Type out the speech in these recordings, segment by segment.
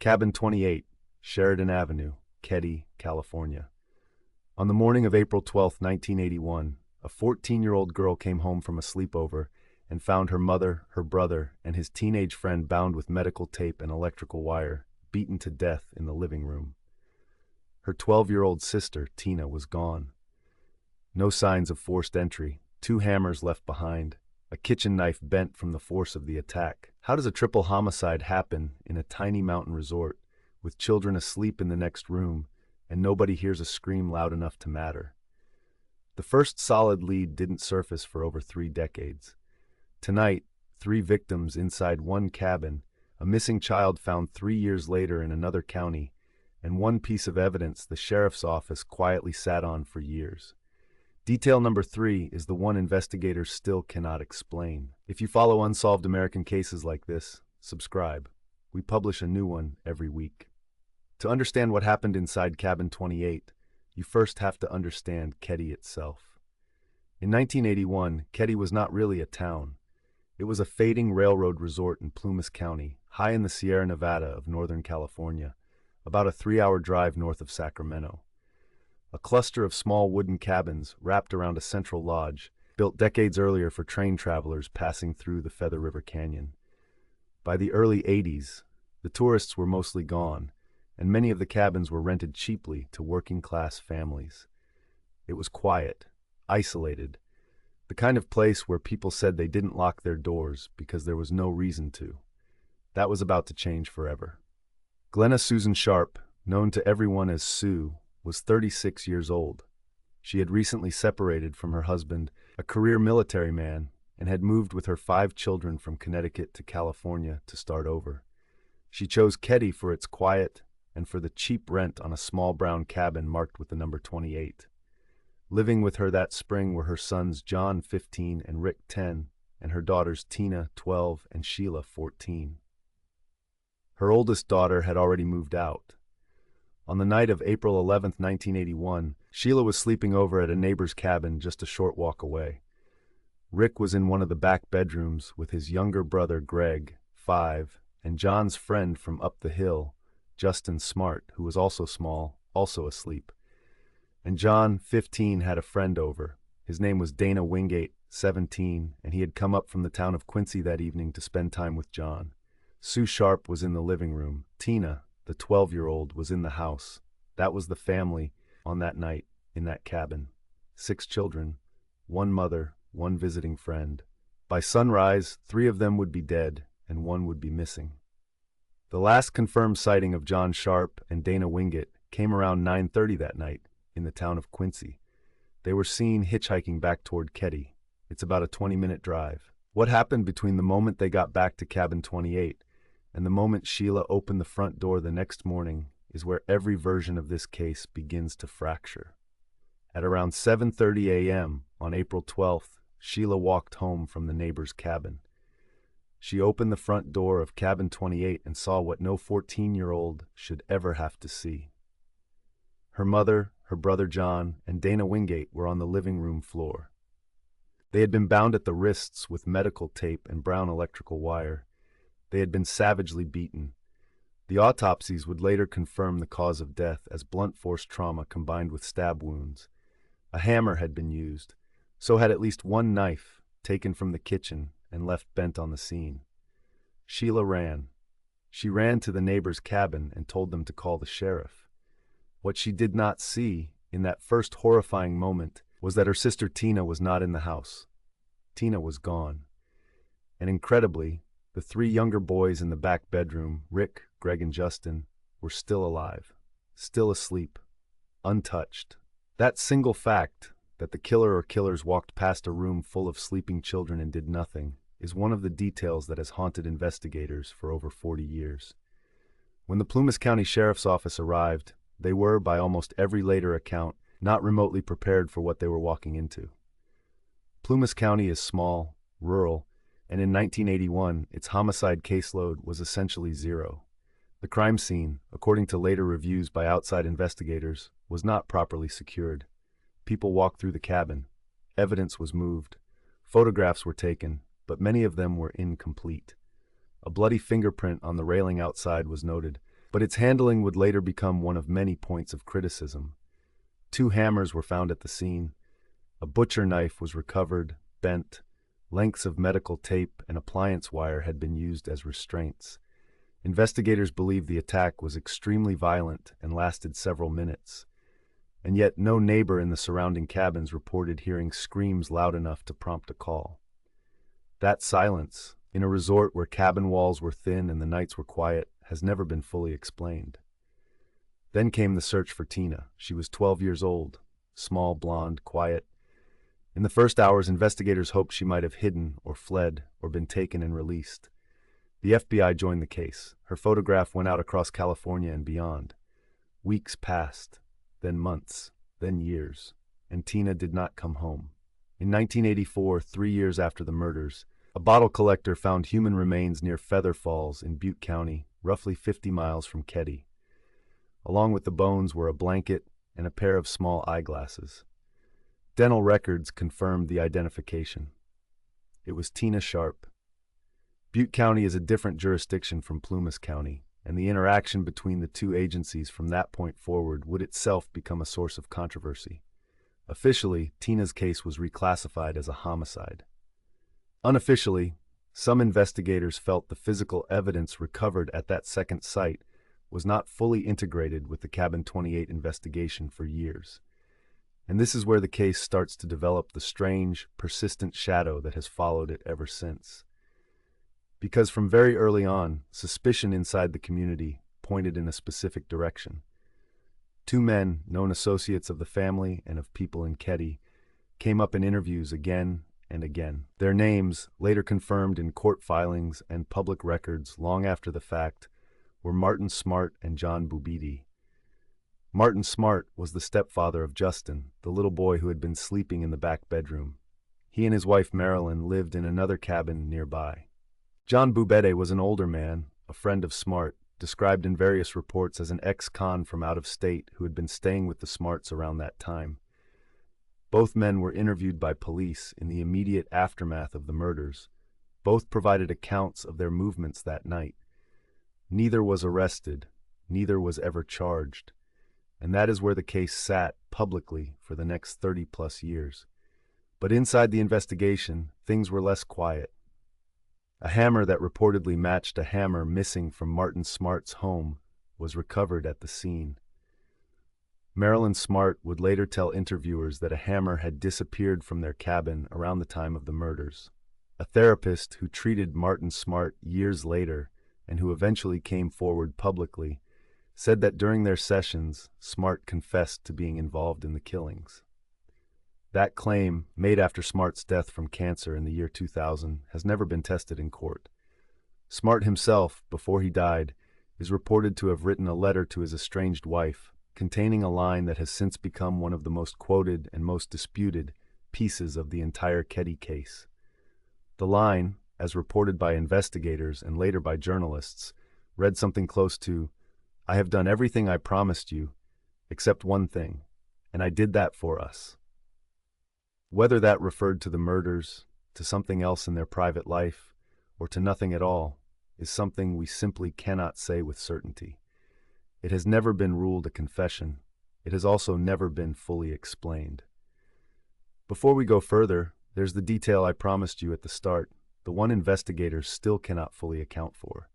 Cabin 28, Sheridan Avenue, Keddie, California. On the morning of April 12, 1981, a 14-year-old girl came home from a sleepover and found her mother, her brother, and his teenage friend bound with medical tape and electrical wire, beaten to death in the living room. Her 12-year-old sister, Tina, was gone. No signs of forced entry, 2 hammers left behind, a kitchen knife bent from the force of the attack. How does a triple homicide happen in a tiny mountain resort, with children asleep in the next room, and nobody hears a scream loud enough to matter? The first solid lead didn't surface for over 3 decades. Tonight, 3 victims inside one cabin, a missing child found 3 years later in another county, and one piece of evidence the sheriff's office quietly sat on for years. Detail number 3 is the one investigators still cannot explain. If you follow unsolved American cases like this, subscribe. We publish a new one every week. To understand what happened inside Cabin 28, you first have to understand Keddie itself. In 1981, Keddie was not really a town. It was a fading railroad resort in Plumas County, high in the Sierra Nevada of Northern California, about a 3-hour drive north of Sacramento. A cluster of small wooden cabins wrapped around a central lodge, built decades earlier for train travelers passing through the Feather River Canyon. By the early 80s, the tourists were mostly gone, and many of the cabins were rented cheaply to working-class families. It was quiet, isolated, the kind of place where people said they didn't lock their doors because there was no reason to. That was about to change forever. Glenna Susan Sharp, known to everyone as Sue, was 36 years old. She had recently separated from her husband, a career military man, and had moved with her 5 children from Connecticut to California to start over. She chose Keddie for its quiet and for the cheap rent on a small brown cabin marked with the number 28. Living with her that spring were her sons John, 15, and Rick, 10, and her daughters Tina, 12, and Sheila, 14. Her oldest daughter had already moved out. On the night of April 11, 1981, Sheila was sleeping over at a neighbor's cabin just a short walk away. Rick was in one of the back bedrooms with his younger brother Greg, 5, and John's friend from up the hill, Justin Smart, who was also small, also asleep. And John, 15, had a friend over. His name was Dana Wingate, 17, and he had come up from the town of Quincy that evening to spend time with John. Sue Sharp was in the living room. Tina, the 12-year-old, was in the house. That was the family on that night in that cabin. 6 children, 1 mother, 1 visiting friend. By sunrise, 3 of them would be dead and 1 would be missing. The last confirmed sighting of John Sharp and Dana Wingate came around 9:30 that night in the town of Quincy. They were seen hitchhiking back toward Keddie. It's about a 20-minute drive. What happened between the moment they got back to Cabin 28 and the moment Sheila opened the front door the next morning is where every version of this case begins to fracture. At around 7:30 a.m. on April 12th, Sheila walked home from the neighbor's cabin. She opened the front door of Cabin 28 and saw what no 14-year-old should ever have to see. Her mother, her brother John, and Dana Wingate were on the living room floor. They had been bound at the wrists with medical tape and brown electrical wire. They had been savagely beaten. The autopsies would later confirm the cause of death as blunt force trauma combined with stab wounds. A hammer had been used, so had at least 1 knife taken from the kitchen and left bent on the scene. Sheila ran. She ran to the neighbor's cabin and told them to call the sheriff. What she did not see in that first horrifying moment was that her sister Tina was not in the house. Tina was gone. And incredibly, the 3 younger boys in the back bedroom, Rick, Greg, and Justin, were still alive, still asleep, untouched. That single fact, that the killer or killers walked past a room full of sleeping children and did nothing, is one of the details that has haunted investigators for over 40 years. When the Plumas County Sheriff's Office arrived, they were, by almost every later account, not remotely prepared for what they were walking into. Plumas County is small, rural, and in 1981, its homicide caseload was essentially 0. The crime scene, according to later reviews by outside investigators, was not properly secured. People walked through the cabin. Evidence was moved. Photographs were taken, but many of them were incomplete. A bloody fingerprint on the railing outside was noted, but its handling would later become one of many points of criticism. 2 hammers were found at the scene. A butcher knife was recovered, bent. Lengths of medical tape and appliance wire had been used as restraints. Investigators believe the attack was extremely violent and lasted several minutes. And yet no neighbor in the surrounding cabins reported hearing screams loud enough to prompt a call. That silence, in a resort where cabin walls were thin and the nights were quiet, has never been fully explained. Then came the search for Tina. She was 12 years old, small, blonde, quiet. In the first hours, investigators hoped she might have hidden or fled or been taken and released. The FBI joined the case. Her photograph went out across California and beyond. Weeks passed, then months, then years, and Tina did not come home. In 1984, 3 years after the murders, a bottle collector found human remains near Feather Falls in Butte County, roughly 50 miles from Keddie. Along with the bones were a blanket and a pair of small eyeglasses. Dental records confirmed the identification. It was Tina Sharp. Butte County is a different jurisdiction from Plumas County, and the interaction between the two agencies from that point forward would itself become a source of controversy. Officially, Tina's case was reclassified as a homicide. Unofficially, some investigators felt the physical evidence recovered at that second site was not fully integrated with the Cabin 28 investigation for years. And this is where the case starts to develop the strange, persistent shadow that has followed it ever since. Because from very early on, suspicion inside the community pointed in a specific direction. 2 men, known associates of the family and of people in Keddie, came up in interviews again and again. Their names, later confirmed in court filings and public records long after the fact, were Martin Smart and John Bubidi. Martin Smart was the stepfather of Justin, the little boy who had been sleeping in the back bedroom. He and his wife Marilyn lived in another cabin nearby. John Bubede was an older man, a friend of Smart, described in various reports as an ex-con from out of state who had been staying with the Smarts around that time. Both men were interviewed by police in the immediate aftermath of the murders. Both provided accounts of their movements that night. Neither was arrested, neither was ever charged, and that is where the case sat publicly for the next 30-plus years. But inside the investigation, things were less quiet. A hammer that reportedly matched a hammer missing from Martin Smart's home was recovered at the scene. Marilyn Smart would later tell interviewers that a hammer had disappeared from their cabin around the time of the murders. A therapist who treated Martin Smart years later and who eventually came forward publicly said that during their sessions, Smart confessed to being involved in the killings. That claim, made after Smart's death from cancer in the year 2000, has never been tested in court. Smart himself, before he died, is reported to have written a letter to his estranged wife, containing a line that has since become one of the most quoted and most disputed pieces of the entire Keddie case. The line, as reported by investigators and later by journalists, read something close to, "I have done everything I promised you, except one thing, and I did that for us." Whether that referred to the murders, to something else in their private life, or to nothing at all, is something we simply cannot say with certainty. It has never been ruled a confession. It has also never been fully explained. Before we go further, there's the detail I promised you at the start, the one investigators still cannot fully account for.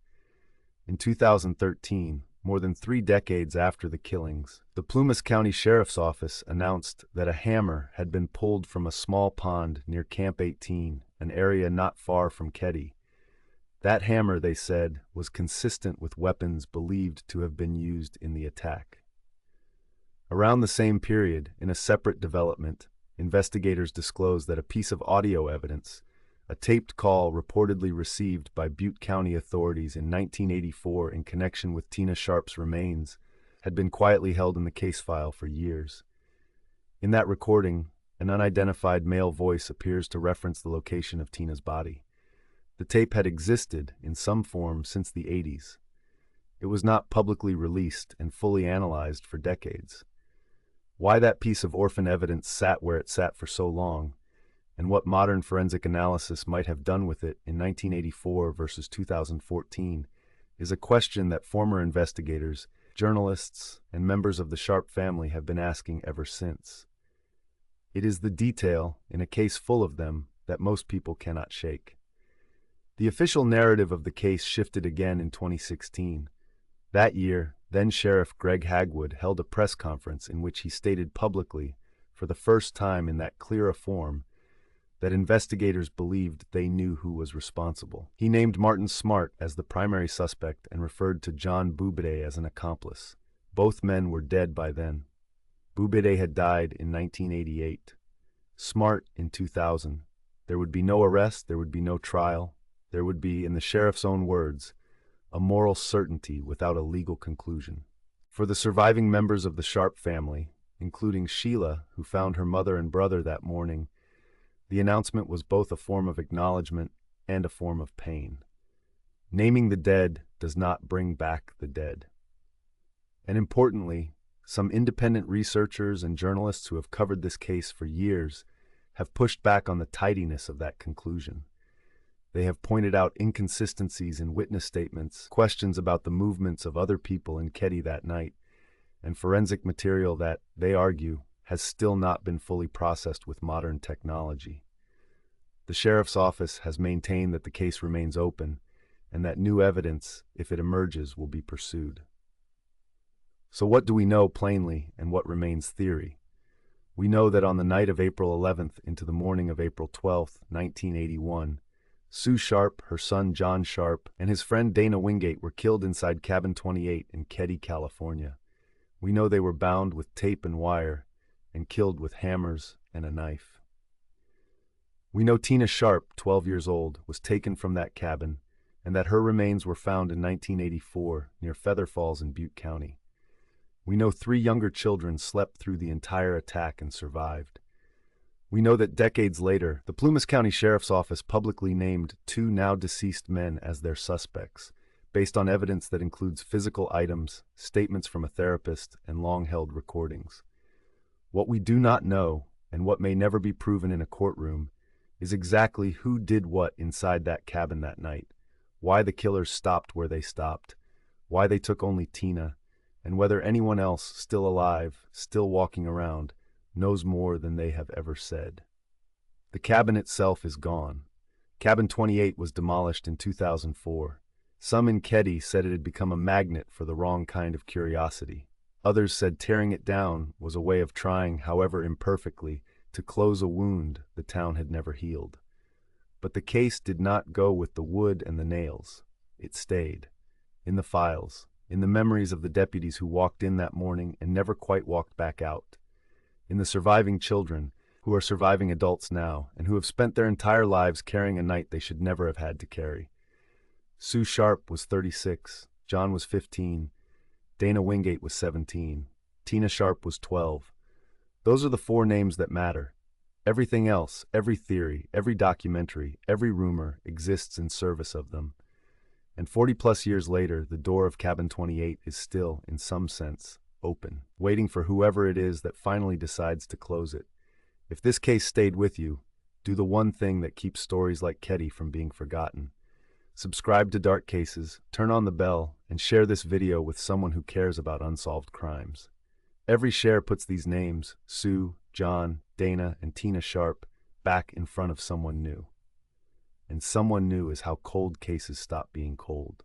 In 2013, more than 3 decades after the killings, the Plumas County Sheriff's Office announced that a hammer had been pulled from a small pond near Camp 18, an area not far from Keddie. That hammer, they said, was consistent with weapons believed to have been used in the attack. Around the same period, in a separate development, investigators disclosed that a piece of audio evidence, a taped call reportedly received by Butte County authorities in 1984 in connection with Tina Sharp's remains, had been quietly held in the case file for years. In that recording, an unidentified male voice appears to reference the location of Tina's body. The tape had existed in some form since the 80s. It was not publicly released and fully analyzed for decades. Why that piece of orphan evidence sat where it sat for so long, and what modern forensic analysis might have done with it in 1984 versus 2014, is a question that former investigators, journalists, and members of the Sharp family have been asking ever since. It is the detail, in a case full of them, that most people cannot shake. The official narrative of the case shifted again in 2016. That year, then-Sheriff Greg Hagwood held a press conference in which he stated publicly, for the first time in that clear a form, that investigators believed they knew who was responsible. He named Martin Smart as the primary suspect and referred to John Boubede as an accomplice. Both men were dead by then. Boubede had died in 1988. Smart in 2000. There would be no arrest, there would be no trial. There would be, in the sheriff's own words, a moral certainty without a legal conclusion. For the surviving members of the Sharp family, including Sheila, who found her mother and brother that morning, the announcement was both a form of acknowledgement and a form of pain. Naming the dead does not bring back the dead. And importantly, some independent researchers and journalists who have covered this case for years have pushed back on the tidiness of that conclusion. They have pointed out inconsistencies in witness statements, questions about the movements of other people in Keddie that night, and forensic material that, they argue, has still not been fully processed with modern technology. The sheriff's office has maintained that the case remains open, and that new evidence, if it emerges, will be pursued. So what do we know plainly, and what remains theory? We know that on the night of April 11th into the morning of April 12th, 1981, Sue Sharp, her son John Sharp, and his friend Dana Wingate were killed inside Cabin 28 in Keddie, California. We know they were bound with tape and wire and killed with hammers and a knife. We know Tina Sharp, 12 years old, was taken from that cabin and that her remains were found in 1984 near Feather Falls in Butte County. We know 3 younger children slept through the entire attack and survived. We know that decades later, the Plumas County Sheriff's Office publicly named 2 now deceased men as their suspects, based on evidence that includes physical items, statements from a therapist, and long-held recordings. What we do not know, and what may never be proven in a courtroom, is exactly who did what inside that cabin that night, why the killers stopped where they stopped, why they took only Tina, and whether anyone else still alive, still walking around, knows more than they have ever said. The cabin itself is gone. Cabin 28 was demolished in 2004. Some in Keddie said it had become a magnet for the wrong kind of curiosity. Others said tearing it down was a way of trying, however imperfectly, to close a wound the town had never healed. But the case did not go with the wood and the nails. It stayed. In the files, in the memories of the deputies who walked in that morning and never quite walked back out. In the surviving children, who are surviving adults now, and who have spent their entire lives carrying a night they should never have had to carry. Sue Sharp was 36, John was 15, Dana Wingate was 17, Tina Sharp was 12. Those are the 4 names that matter. Everything else, every theory, every documentary, every rumor exists in service of them. And 40-plus years later, the door of Cabin 28 is still, in some sense, open, waiting for whoever it is that finally decides to close it. If this case stayed with you, do the one thing that keeps stories like Keddie from being forgotten. Subscribe to Dark Cases, turn on the bell, and share this video with someone who cares about unsolved crimes. Every share puts these names, Sue, John, Dana, and Tina Sharp, back in front of someone new. And someone new is how cold cases stop being cold.